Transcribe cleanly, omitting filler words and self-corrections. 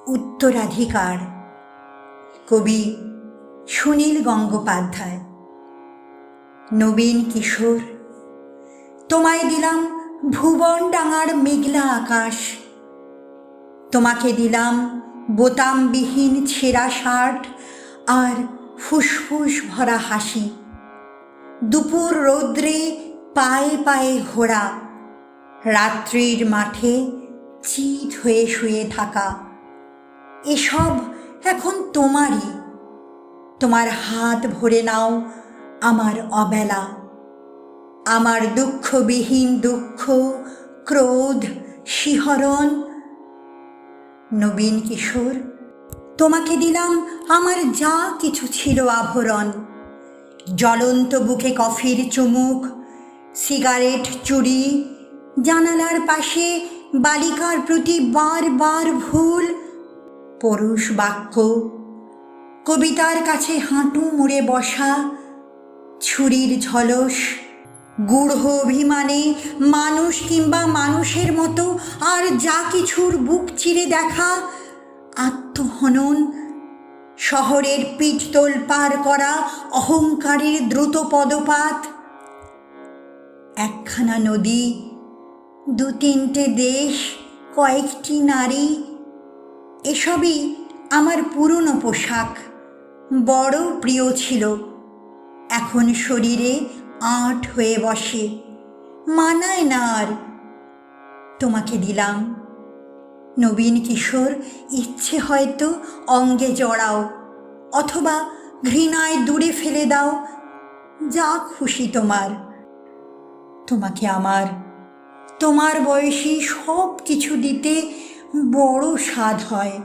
উত্তরাধিকার। কবি সুনীল গঙ্গোপাধ্যায়। নবীন কিশোর, তোমায় দিলাম ভুবন ডাঙার মেঘলা আকাশ, তোমাকে দিলাম বোতামবিহীন ছেঁড়া শার্ট আর ফুসফুস ভরা হাসি। দুপুর রৌদ্রে পায়ে পায়ে ঘোরা, রাত্রির মাঠে চিত হয়ে শুয়ে থাকা, এসব এখন তোমারই। তোমার হাত ভরে নাও আমার অবেলা, আমার দুঃখবিহীন দুঃখ, ক্রোধ, শিহরণ। নবীন কিশোর, তোমাকে দিলাম আমার যা কিছু ছিল আভরণ, জ্বলন্ত বুকে কফির চুমুক, সিগারেট চুরি, জানালার পাশে বালিকার প্রতি বারবার ভুল, পরুষ বাক্য, কবিতার কাছে হাঁটু মুড়ে বসা, ছুরির ঝলস, গূঢ় অভিমানে মানুষ কিংবা মানুষের মতো আর যা কিছুর বুক চিরে দেখা, আত্মহনন, শহরের পিঠতোল পার করা অহংকারের দ্রুত পদপাত, একখানা নদী, দু তিনটে দেশ, কয়েকটি নারী, এসবই আমার পুরনো পোশাক, বড় প্রিয় ছিল। এখন শরীরে আঁট হয়ে বসে, মানায় না আর। তোমাকে দিলাম। নবীন কিশোর, ইচ্ছে হয়তো অঙ্গে জড়াও, অথবা ঘৃণায় দূরে ফেলে দাও, যা খুশি তোমার। তোমাকে আমার, তোমার বয়সী সব কিছু দিতে বড় স্বাদ হয়।